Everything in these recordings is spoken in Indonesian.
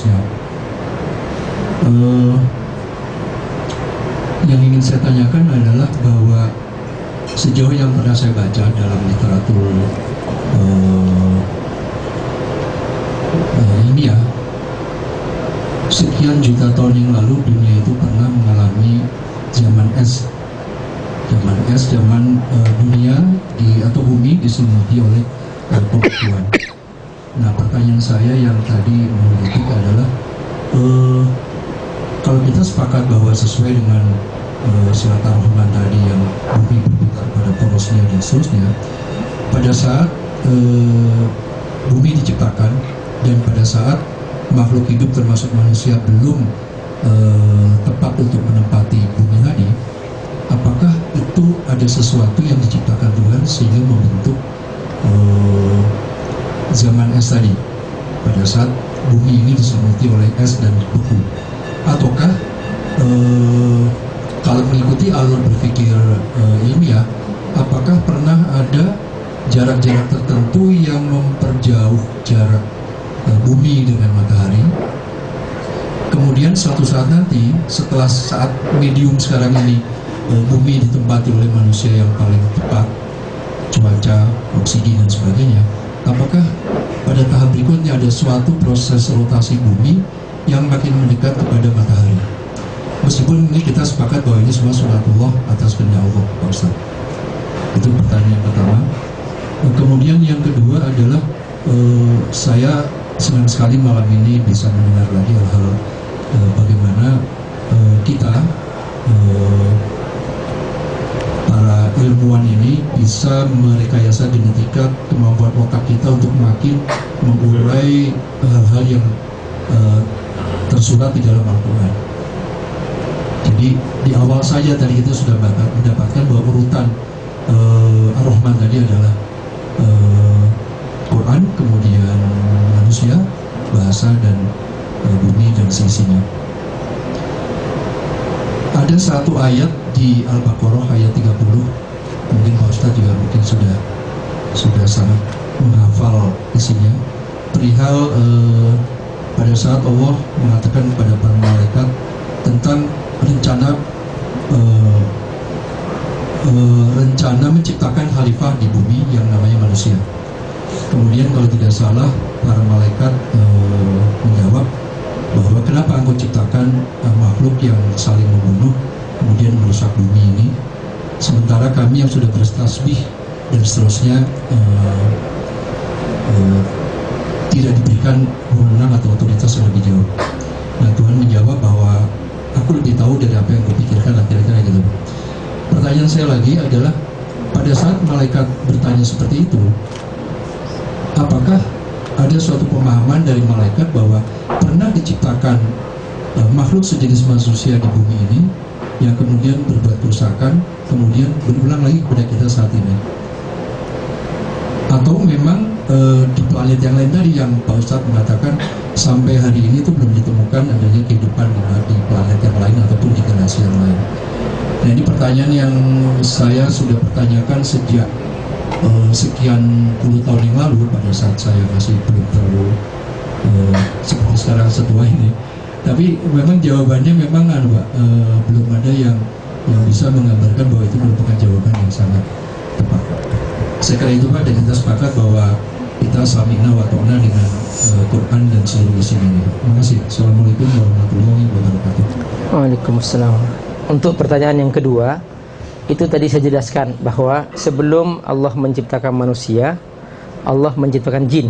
seterusnya. Yang ingin saya tanyakan adalah bahwa sejauh yang pernah saya baca dalam literatur ilmiah, sekian juta tahun yang lalu dunia itu pernah mengalami zaman es. Zaman dunia atau bumi diselimuti oleh pembekuan. Nah, pertanyaan saya yang tadi menggelitik adalah kalau kita sepakat bahwa sesuai dengan surat Ar-Rahman tadi yang bumi berputar pada porosnya dan seterusnya, pada saat bumi diciptakan dan pada saat makhluk hidup termasuk manusia belum tepat untuk menempati bumi tadi, apakah itu ada sesuatu yang diciptakan Tuhan sehingga membentuk zaman es tadi pada saat bumi ini diselimuti oleh es dan beku? Ataukah kalau mengikuti alur berpikir ilmiah, apakah pernah ada jarak-jarak tertentu yang memperjauh jarak bumi dengan matahari, kemudian suatu saat nanti setelah saat medium sekarang ini bumi ditempati oleh manusia yang paling tepat, cuaca, oksigen dan sebagainya, apakah pada tahap berikutnya ada suatu proses rotasi bumi yang makin mendekat kepada matahari? Meskipun ini kita sepakat bahwa ini semua sunatullah atas kehendak Allah, Pak Ustaz. Itu pertanyaan pertama. Kemudian yang kedua adalah saya senang sekali malam ini bisa mendengar lagi hal-hal bagaimana kita para ilmuwan ini bisa merekayasa genetika kemampuan otak kita untuk makin mengurai hal-hal yang tersurat di dalam Al-Quran. Jadi di awal saja tadi kita sudah mendapatkan bahwa urutan Ar-Rahman tadi adalah Quran, kemudian manusia, bahasa, dan bumi dan seisinya. Ada satu ayat di Al-Baqarah ayat 30, mungkin Pak Ustadz juga mungkin sudah sangat menghafal isinya, perihal pada saat Allah mengatakan kepada para malaikat tentang rencana menciptakan khalifah di bumi yang namanya manusia. Kemudian kalau tidak salah para malaikat menjawab bahwa kenapa engkau ciptakan makhluk yang saling membunuh kemudian merusak bumi ini, sementara kami yang sudah bertasbih dan seterusnya tidak diberikan wewenang atau otoritas yang lebih jauh. Nah, Tuhan menjawab bahwa aku lebih tahu dari apa yang kupikirkan, kira-kira gitu. Pertanyaan saya lagi adalah pada saat malaikat bertanya seperti itu, apakah ada suatu pemahaman dari malaikat bahwa pernah diciptakan makhluk sejenis manusia di bumi ini yang kemudian berbuat kerusakan, kemudian berulang lagi kepada kita saat ini? Atau memang di planet yang lain tadi yang Pak Ustadz mengatakan sampai hari ini itu belum ditemukan adanya kehidupan di planet yang lain ataupun di galaksi yang lain. Nah, ini pertanyaan yang saya sudah pertanyakan sejak sekian puluh tahun yang lalu pada saat saya masih belum terlalu seperti sekarang setua ini. Tapi memang jawabannya memang belum ada yang bisa menggambarkan bahwa itu merupakan jawaban yang sangat tepat. Saya kira itu Pak, dan kita sepakat bahwa kita sami'na wa ta'na dengan Quran dan seluruh isinya ini. Terima kasih. Assalamualaikum warahmatullahi wabarakatuh. Waalaikumsalam. Untuk pertanyaan yang kedua, itu tadi saya jelaskan bahwa sebelum Allah menciptakan manusia, Allah menciptakan jin,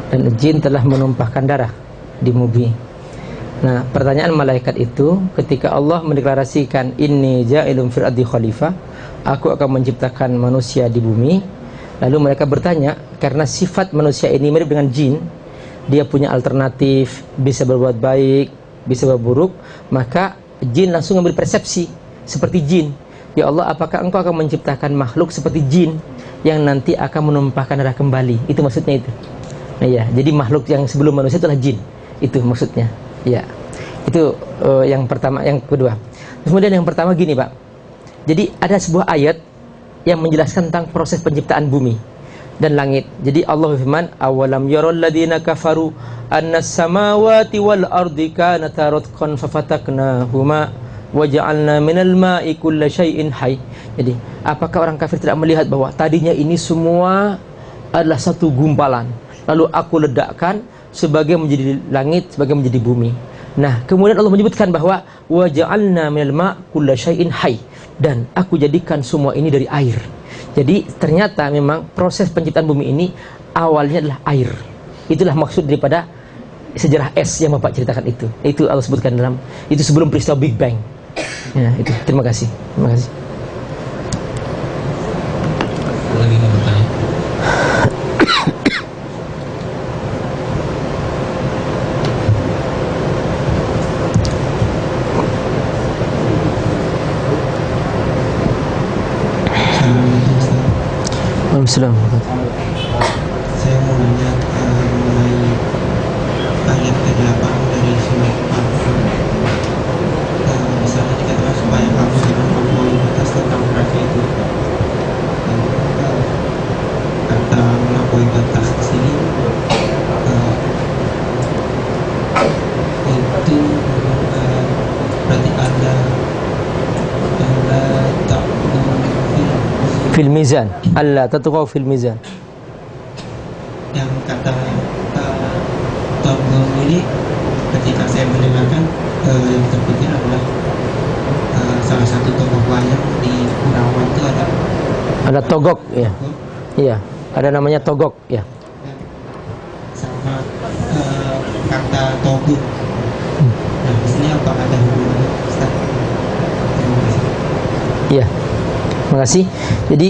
dan jin telah menumpahkan darah di bumi. Nah, pertanyaan malaikat itu ketika Allah mendeklarasikan inni ja'ilun fil ardi khalifah, aku akan menciptakan manusia di bumi. Lalu mereka bertanya, karena sifat manusia ini mirip dengan jin, dia punya alternatif, bisa berbuat baik, bisa berbuat buruk, maka jin langsung mengambil persepsi seperti jin. Ya Allah, apakah engkau akan menciptakan makhluk seperti jin yang nanti akan menumpahkan darah kembali? Itu maksudnya itu. Nah, ya, jadi makhluk yang sebelum manusia itulah jin. Itu maksudnya. Ya. Itu yang pertama, yang kedua. Kemudian yang pertama gini, Pak. Jadi ada sebuah ayat yang menjelaskan tentang proses penciptaan bumi. dan langit. Jadi Allah firman, awalam yaral ladzina kafaru annas samawati wal ardi kanata ratqan fafataknahuma waja'alna minal ma'i kulla syai'in hayy. Jadi, apakah orang kafir tidak melihat bahwa tadinya ini semua adalah satu gumpalan, lalu aku ledakkan sebagai menjadi langit, sebagai menjadi bumi. Nah, kemudian Allah menyebutkan bahwa waja'alna minal ma' kulla syai'in hayy, dan aku jadikan semua ini dari air. Jadi ternyata memang proses penciptaan bumi ini awalnya adalah air. Itulah maksud daripada sejarah es yang Bapak ceritakan itu. Itu Allah sebutkan dalam itu sebelum peristiwa Big Bang. Ya, itu. Terima kasih. Terima kasih. Lagi mau bertanya? Assalamualaikum. Saya mau nanya mengenai ayat ke-8 dari surat Al-Qur'an. Di sana dikatakan supaya kamu jangan melampaui batas tentang mereka itu. Kata melampaui batas di sini itu berarti ada tak Fil mizan, Allah tatghaw fil mizan. yang kata Togong ini ketika saya mendengarkan yang terpikir adalah salah satu tokoh wayang di Kurawan itu Ada togok, ya. Iya, ada namanya togok, ya. sama kata Togut. Nah, di sini apa ada hubungannya, Ustaz? Terima kasih. Iya. Terima kasih. Jadi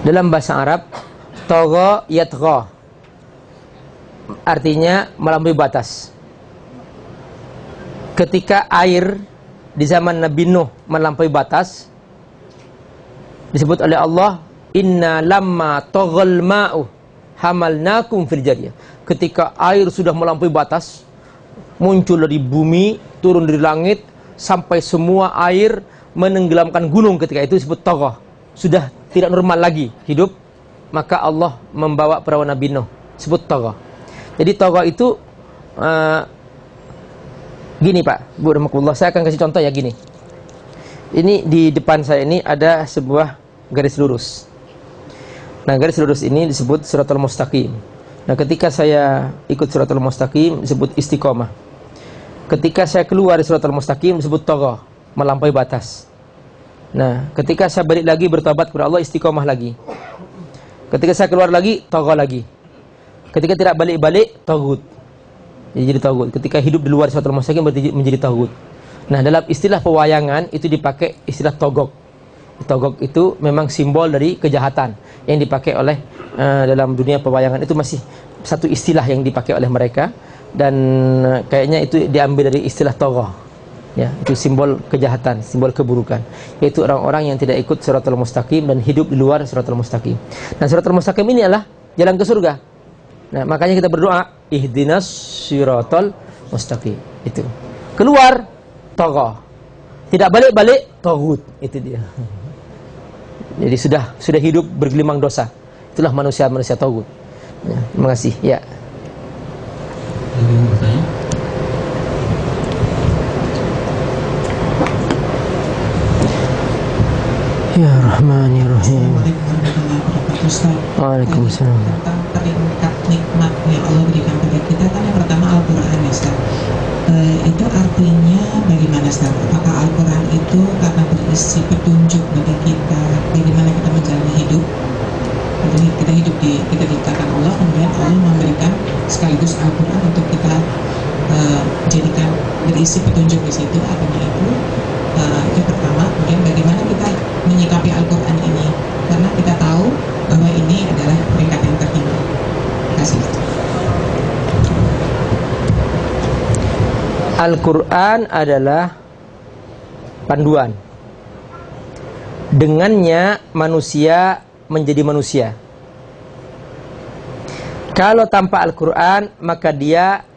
dalam bahasa Arab tagha yatgha artinya melampaui batas. Ketika air di zaman Nabi Nuh melampaui batas, disebut oleh Allah, inna lamma taghal ma'u hamalnakum fil jariyah. Ketika air sudah melampaui batas, muncul dari bumi, turun dari langit, sampai semua air menenggelamkan gunung. Ketika itu disebut tagha, sudah tidak normal lagi hidup, maka Allah membawa perawan Nabi Nuh, disebut tagha. Jadi tagha itu gini Pak, Bu Rahmatullah, saya akan kasih contoh ya gini. Ini di depan saya ini ada sebuah garis lurus. Nah, garis lurus ini disebut Shiratal Mustaqim. Nah, ketika saya ikut Shiratal Mustaqim disebut istiqomah. Ketika saya keluar dari Shiratal Mustaqim disebut tagha, melampaui batas. Nah, ketika saya balik lagi bertobat kepada Allah, istiqomah lagi. Ketika saya keluar lagi, tagha lagi. Ketika tidak balik-balik, taghut. Jadi taghut. Ketika hidup di luar Shiratal Mustaqim berarti menjadi taghut. Nah, dalam istilah pewayangan itu dipakai istilah togok. Togok itu memang simbol dari kejahatan yang dipakai oleh dalam dunia pewayangan. Itu masih satu istilah yang dipakai oleh mereka, dan kayaknya itu diambil dari istilah tagha. Ya, itu simbol kejahatan, simbol keburukan. Yaitu orang-orang yang tidak ikut Shiratal Mustaqim dan hidup di luar Shiratal Mustaqim. Nah, Shiratal Mustaqim ini adalah jalan ke surga. Nah, makanya kita berdoa, ihdinas Shiratal Mustaqim. Itu. Keluar tagha. Tidak balik-balik taghut. Itu dia. Jadi sudah hidup bergelimang dosa. Itulah manusia-manusia taghut. Ya, terima kasih. Ya. Lagi mau bertanya? Ya Rahman ya Rahim. Assalamualaikum warahmatullahi wabarakatuh, Ustaz. Waalaikumsalam. Tentang terikat nikmat yang Allah berikan pada kita, kan yang pertama Al-Quran ya, Ustaz. Itu artinya bagaimana, Ustaz? Apakah Al-Quran itu karena berisi petunjuk bagi kita bagaimana kita menjalani hidup? Jadi kita diciptakan Allah, kemudian Allah memberikan sekaligus Al-Quran untuk kita jadikan berisi petunjuk di situ. Artinya itu pertama. Kemudian bagaimana kita menyikapi Al-Quran ini, karena kita tahu bahwa ini adalah peringkat yang tertinggi. Terima kasih. Al-Quran adalah panduan. Dengannya manusia menjadi manusia. Kalau tanpa Al-Quran, maka dia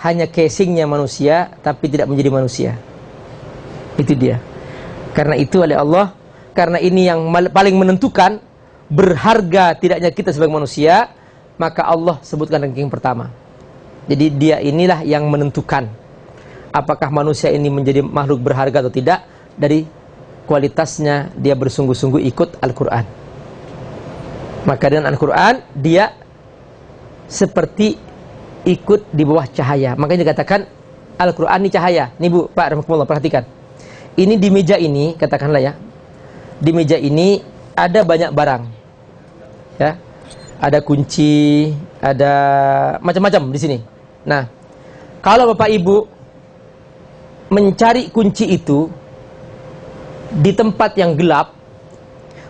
hanya casingnya manusia, tapi tidak menjadi manusia. Itu dia. Karena itu oleh Allah, karena ini yang paling menentukan berharga tidaknya kita sebagai manusia, maka Allah sebutkan ranking pertama. Jadi dia inilah yang menentukan apakah manusia ini menjadi makhluk berharga atau tidak dari kualitasnya dia bersungguh-sungguh ikut Al-Quran. Maka dengan Al-Quran dia seperti ikut di bawah cahaya. Makanya dikatakan Al-Quran ini cahaya. Nih Bu, Pak, rahmatullah, perhatikan. Ini di meja ini, katakanlah ya, di meja ini ada banyak barang, ya, ada kunci, ada macam-macam di sini. Nah, kalau Bapak Ibu mencari kunci itu di tempat yang gelap,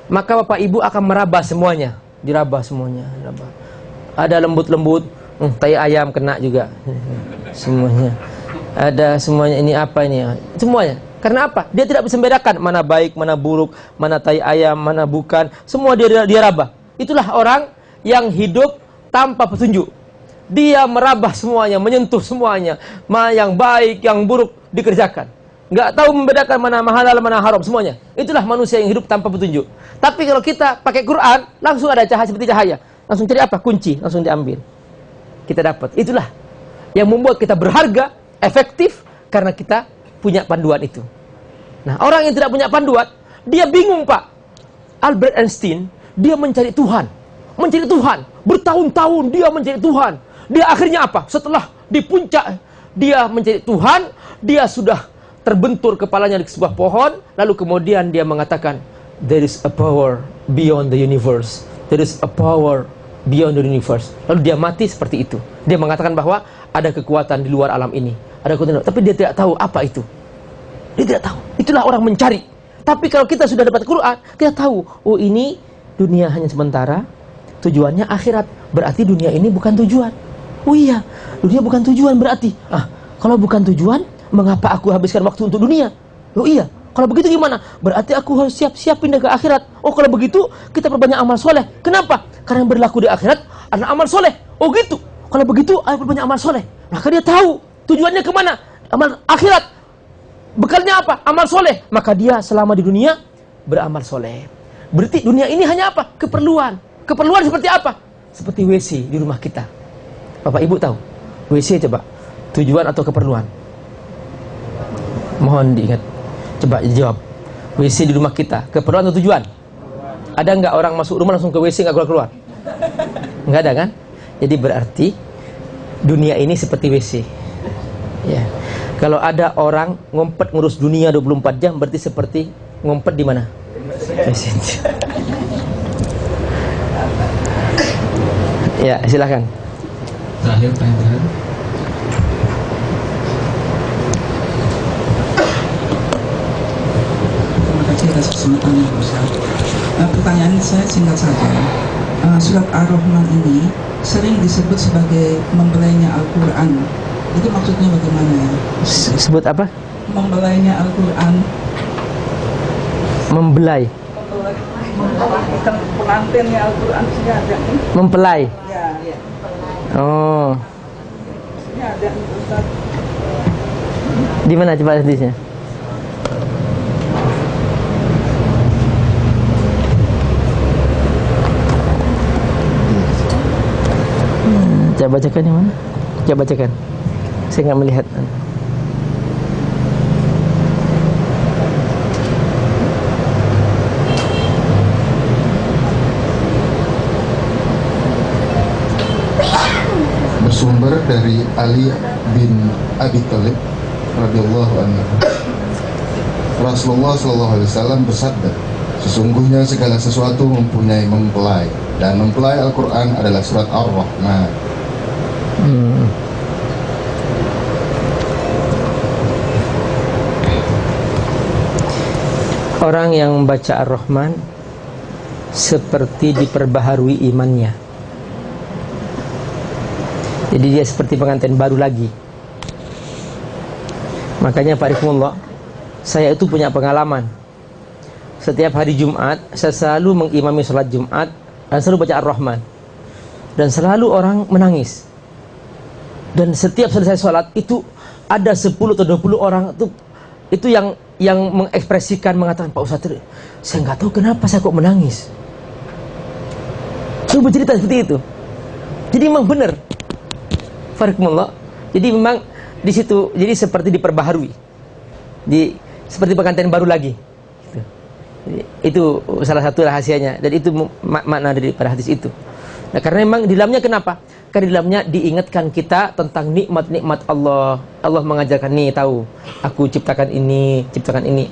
maka Bapak Ibu akan meraba semuanya, diraba semuanya, diraba. Ada lembut-lembut, tai ayam kena juga, semuanya. Ada semuanya, ini apa ini? Semuanya. Karena apa? Dia tidak bisa membedakan mana baik, mana buruk, mana tai ayam, mana bukan. Semua dia raba. Itulah orang yang hidup tanpa petunjuk. Dia merabah semuanya, menyentuh semuanya. Mana yang baik, yang buruk dikerjakan. Nggak tahu membedakan mana halal, mana haram, semuanya. Itulah manusia yang hidup tanpa petunjuk. Tapi kalau kita pakai Quran, langsung ada cahaya seperti cahaya. Langsung cari apa? Kunci, langsung diambil. Kita dapat. Itulah yang membuat kita berharga, efektif, karena kita punya panduan itu. Nah, orang yang tidak punya panduan, dia bingung, Pak. Albert Einstein, dia mencari Tuhan. Mencari Tuhan. Bertahun-tahun dia mencari Tuhan. Dia akhirnya apa? Setelah di puncak dia mencari Tuhan, dia sudah terbentur kepalanya di sebuah pohon, lalu kemudian dia mengatakan, there is a power beyond the universe. There is a power beyond the universe. Lalu dia mati seperti itu. Dia mengatakan bahwa ada kekuatan di luar alam ini. Ada kekuatan, tapi dia tidak tahu apa itu. Dia tidak tahu. Itulah orang mencari. Tapi kalau kita sudah dapat Quran, kita tahu, oh ini dunia hanya sementara, tujuannya akhirat. Berarti dunia ini bukan tujuan. Oh iya, dunia bukan tujuan berarti. Kalau bukan tujuan, mengapa aku habiskan waktu untuk dunia? Oh iya, kalau begitu gimana? Berarti aku harus siap-siap pindah ke akhirat. Oh kalau begitu, kita perbanyak amal soleh. Kenapa? Karena yang berlaku di akhirat adalah amal soleh. Oh gitu. Kalau begitu, ayo perbanyak amal soleh. Maka dia tahu tujuannya kemana? Amal akhirat. Bekalnya apa? Amal soleh. Maka dia selama di dunia beramal soleh. Berarti dunia ini hanya apa? Keperluan. Keperluan seperti apa? Seperti WC di rumah kita. Bapak Ibu tahu? WC coba. Tujuan atau keperluan? Mohon diingat. Coba jawab. WC di rumah kita. Keperluan atau tujuan? Ada nggak orang masuk rumah langsung ke WC nggak keluar-keluar? Nggak ada kan? Jadi berarti dunia ini seperti WC. Ya. Kalau ada orang ngompet ngurus dunia 24 jam, berarti seperti ngompet di mana? Ya, silakan. Terakhir, terakhir. Terima kasih atas kesempatannya, Ustaz. Pertanyaan saya singkat saja. Surat Ar-Rahman ini sering disebut sebagai membelainya Al-Quran. Itu maksudnya bagaimana ya? Sebut apa? Membelainya Al-Quran. Membelai. Bukan pengantinnya Al-Quran sih ada. Mempelai. Ya. Oh. Ini ada Ustaz. Di mana coba hadisnya? Coba bacakan yang mana? Coba bacakan. Saya nggak melihat. Bersumber dari Ali bin Abi Thalib radhiyallahu anhu. Rasulullah SAW bersabda, sesungguhnya segala sesuatu mempunyai mempelai, dan mempelai Al-Quran adalah surat Ar-Rahman. Orang yang membaca Ar-Rahman seperti diperbaharui imannya. Jadi dia seperti pengantin baru lagi. Makanya Pak Rifmullah, saya itu punya pengalaman. Setiap hari Jumat saya selalu mengimami sholat Jumat dan selalu baca Ar-Rahman. Dan selalu orang menangis. Dan setiap selesai sholat itu ada 10 atau 20 orang itu yang mengekspresikan, mengatakan, Pak Ustadz, saya nggak tahu kenapa saya kok menangis. Selalu bercerita seperti itu. Jadi memang benar. Barakallah. Jadi memang di situ jadi seperti diperbaharui. Seperti pengantin baru lagi. Gitu. Jadi, itu salah satu rahasianya dan itu makna daripada hadis itu. Nah, karena memang di dalamnya kenapa? Karena di dalamnya diingatkan kita tentang nikmat-nikmat Allah. Allah mengajarkan, nih tahu, aku ciptakan ini,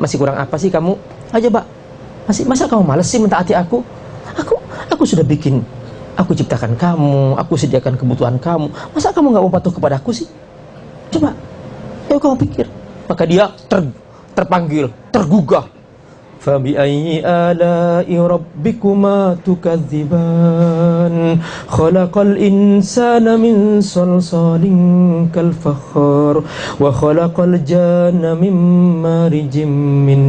masih kurang apa sih kamu? Aja, Pak. Masa kamu malas sih mentaati aku? Aku sudah bikin, aku ciptakan kamu, aku sediakan kebutuhan kamu. Masa kamu nggak mau patuh kepada aku sih? Coba, ayo kamu pikir. Maka dia terpanggil, tergugah. فَبِأَيِّ آلَاءِ رَبِّكُمَا تُكَذِّبَانِ خَلَقَ الْإِنسَانَ مِنْ صَلْصَالٍ كَالْفَخَّارِ وَخَلَقَ الْجَانَّ مِنْ مَارِجٍ مِنْ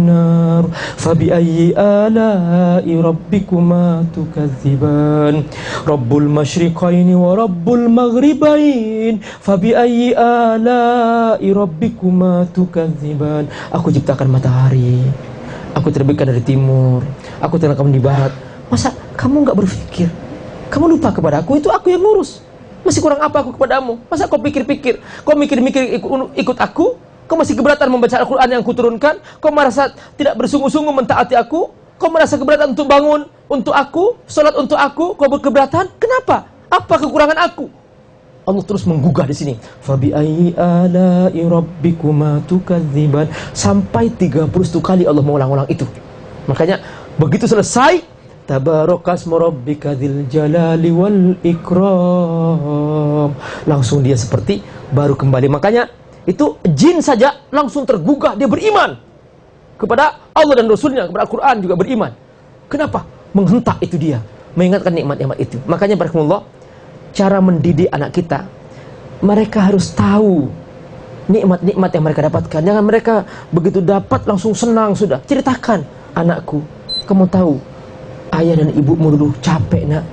نَارٍ فَبِأَيِّ آلَاءِ رَبِّكُمَا تُكَذِّبَانِ رَبُّ الْمَشْرِقَيْنِ وَرَبُّ الْمَغْرِبَيْنِ فَبِأَيِّ آلَاءِ رَبِّكُمَا تُكَذِّبَانِ. Aku ciptakan matahari, aku terbitkan dari timur, aku terangkan di barat. Masa kamu nggak berpikir? Kamu lupa kepada aku, itu aku yang ngurus. Masih kurang apa aku kepadamu? Masa kau pikir-pikir? Kau mikir-mikir ikut aku? Kau masih keberatan membaca Al-Quran yang kuturunkan? Kau merasa tidak bersungguh-sungguh mentaati aku? Kau merasa keberatan untuk bangun untuk aku? Sholat untuk aku? Kau berkeberatan? Kenapa? Apa kekurangan aku? Allah terus menggugah di sini. Fabi'ayyi ala'i rabbikuma tukadziban. Sampai 31 kali Allah mengulang-ulang itu. Makanya begitu selesai, tabarakasmu rabbika dzil jalali wal ikram. Langsung dia seperti baru kembali. Makanya itu jin saja langsung tergugah, dia beriman kepada Allah dan Rasulnya, kepada Al-Quran juga beriman. Kenapa? Menghentak itu dia, mengingatkan nikmat-nikmat itu. Makanya barakallahu, cara mendidik anak kita, mereka harus tahu nikmat-nikmat yang mereka dapatkan. Jangan mereka begitu dapat langsung senang sudah. Ceritakan, anakku, kamu tahu ayah dan ibumu dulu capek nak,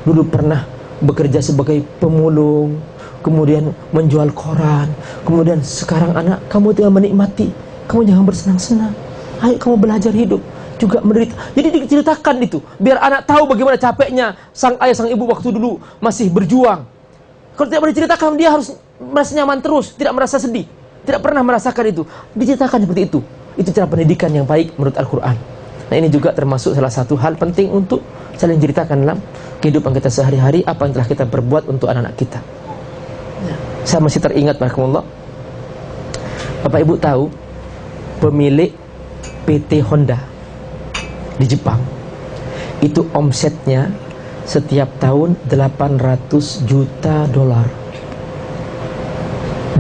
dulu pernah bekerja sebagai pemulung, kemudian menjual koran, kemudian sekarang anak kamu tinggal menikmati, kamu jangan bersenang-senang. Ayo kamu belajar hidup juga menderita. Jadi diceritakan itu biar anak tahu bagaimana capeknya sang ayah sang ibu waktu dulu masih berjuang. Kalau tidak diceritakan, dia harus merasa nyaman terus, tidak merasa sedih, tidak pernah merasakan itu. Diceritakan seperti itu. Itu cara pendidikan yang baik menurut Al-Quran. Nah, ini juga termasuk salah satu hal penting untuk saling ceritakan dalam kehidupan kita sehari-hari, apa yang telah kita perbuat untuk anak-anak kita. Saya masih teringat, barakallahu, Bapak Ibu tahu pemilik PT Honda di Jepang itu omsetnya setiap tahun 800 juta dolar.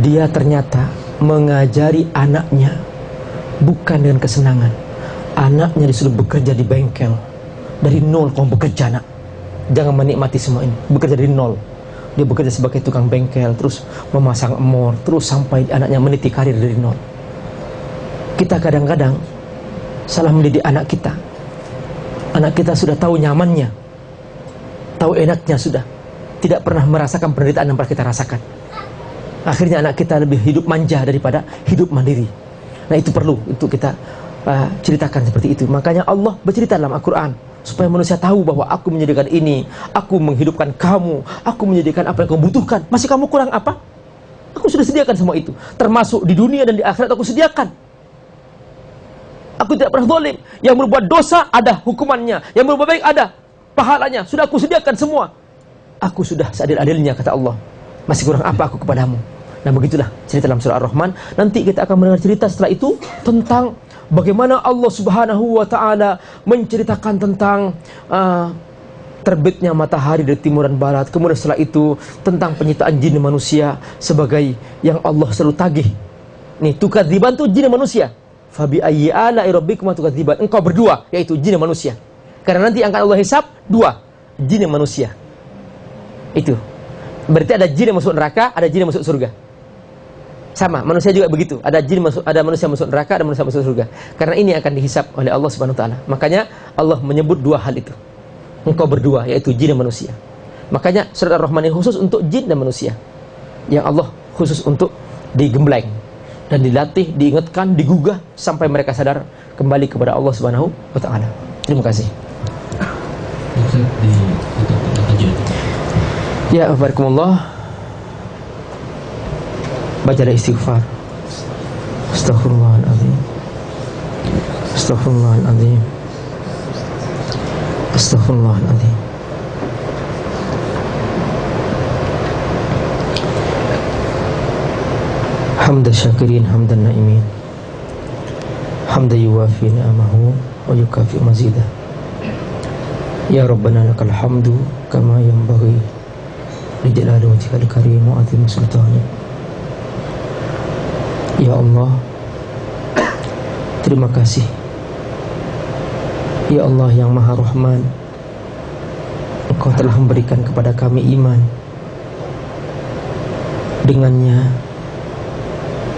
Dia ternyata mengajari anaknya bukan dengan kesenangan. Anaknya disuruh bekerja di bengkel dari nol. Kamu bekerja nak, jangan menikmati semua ini, bekerja dari nol. Dia bekerja sebagai tukang bengkel, terus memasang emor, terus sampai anaknya meniti karir dari nol. Kita kadang-kadang salah mendidik anak kita. Anak kita sudah tahu nyamannya, tahu enaknya sudah, tidak pernah merasakan penderitaan yang pernah kita rasakan. Akhirnya anak kita lebih hidup manja daripada hidup mandiri. Nah, itu perlu untuk kita ceritakan seperti itu. Makanya Allah bercerita dalam Al-Quran supaya manusia tahu bahwa aku menyediakan ini, aku menghidupkan kamu, aku menyediakan apa yang kamu butuhkan. Masih kamu kurang apa? Aku sudah sediakan semua itu, termasuk di dunia dan di akhirat aku sediakan. Aku tidak pernah zalim. Yang berbuat dosa ada hukumannya, yang berbuat baik ada pahalanya. Sudah aku sediakan semua. Aku sudah seadil-adilnya, kata Allah. Masih kurang apa aku kepadamu? Nah, begitulah cerita dalam surah Ar-Rahman. Nanti kita akan mendengar cerita setelah itu tentang bagaimana Allah Subhanahu wa ta'ala menceritakan tentang terbitnya matahari dari timur dan barat. Kemudian setelah itu tentang penciptaan jin dan manusia sebagai yang Allah selalu tagih. Nih, tukadziban tuh jin dan manusia. Fabi ayyi ala'i rabbikuma tukadziban. Engkau berdua, yaitu jin dan manusia. Karena nanti akan Allah hisab dua, jin dan manusia. Itu berarti ada jin yang masuk neraka, ada jin yang masuk surga. Sama, manusia juga begitu. Ada jin masuk, ada manusia masuk neraka, ada manusia masuk surga. Karena ini akan dihisab oleh Allah Subhanahu wa taala. Makanya Allah menyebut dua hal itu. Engkau berdua, yaitu jin dan manusia. Makanya surat Ar-Rahman ini khusus untuk jin dan manusia. Yang Allah khusus untuk digembleng dan dilatih, diingatkan, digugah sampai mereka sadar kembali kepada Allah Subhanahu wa taala. Terima kasih. Ustaz, di untuk kajian Ya, barakallah. Bacalah istighfar. Astaghfirullahaladzim. Astaghfirullahaladzim. Astaghfirullahaladzim. Hamdan syakirin, hamdan na'imin, hamdan yuwafi ni'amahu wa yukafi mazidah. Ya Rabbana lakal hamdu kama yanbaghi li jalali wajhikal karim wa azimi sultani. Ya Allah, terima kasih. Ya Allah yang Maha Rahman, Engkau telah memberikan kepada kami iman. Dengannya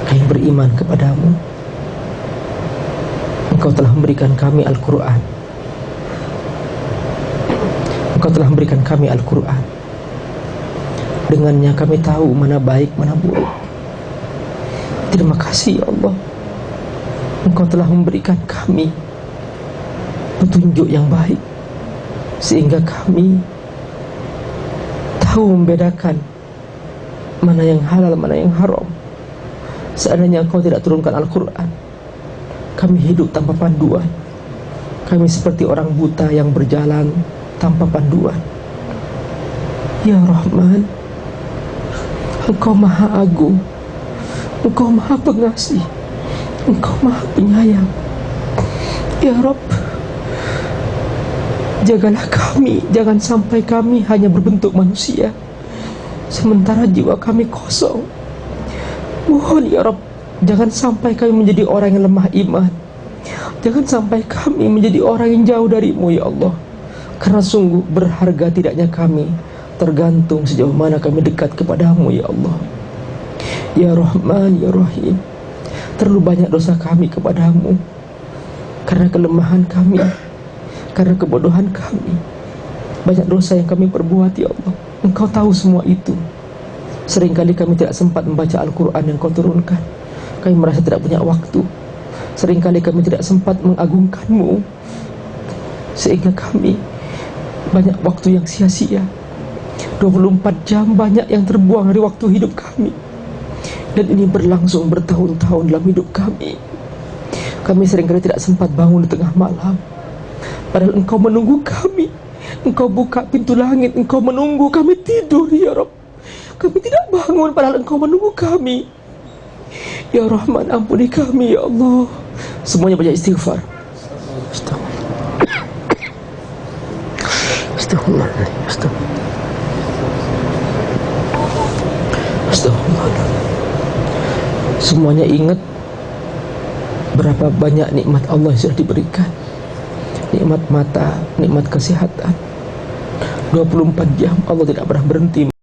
kami beriman kepadamu. Engkau telah memberikan kami Al-Quran. Engkau telah memberikan kami Al-Quran. Dengannya kami tahu mana baik, mana buruk. Terima kasih ya Allah, Engkau telah memberikan kami petunjuk yang baik, sehingga kami tahu membedakan mana yang halal, mana yang haram. Seandainya Engkau tidak turunkan Al-Quran, kami hidup tanpa panduan. Kami seperti orang buta yang berjalan tanpa panduan. Ya Rahman, Engkau Maha Agung, Engkau Maha Pengasih, Engkau Maha Penyayang. Ya Rabb, jagalah kami, jangan sampai kami hanya berbentuk manusia sementara jiwa kami kosong. Mohon ya Rabb, jangan sampai kami menjadi orang yang lemah iman. Jangan sampai kami menjadi orang yang jauh darimu ya Allah. Karena sungguh berharga tidaknya kami tergantung sejauh mana kami dekat kepadamu ya Allah. Ya Rahman, ya Rahim, terlalu banyak dosa kami kepadamu. Karena kelemahan kami, karena kebodohan kami, banyak dosa yang kami perbuat ya Allah. Engkau tahu semua itu. Seringkali kami tidak sempat membaca Al-Quran yang Kau turunkan. Kami merasa tidak punya waktu. Seringkali kami tidak sempat mengagungkan-Mu, sehingga kami banyak waktu yang sia-sia. 24 jam banyak yang terbuang dari waktu hidup kami. Dan ini berlangsung bertahun-tahun dalam hidup kami. Kami seringkali tidak sempat bangun di tengah malam, padahal Engkau menunggu kami. Engkau buka pintu langit, Engkau menunggu kami tidur ya Rabb. Kami tidak bangun padahal Engkau menunggu kami. Ya Rahman, ampuni kami ya Allah. Semuanya banyak istighfar. Astagfirullahaladzim. Astagfirullahaladzim. Semuanya ingat berapa banyak nikmat Allah yang sudah diberikan. Nikmat mata, nikmat kesehatan. 24 jam Allah tidak pernah berhenti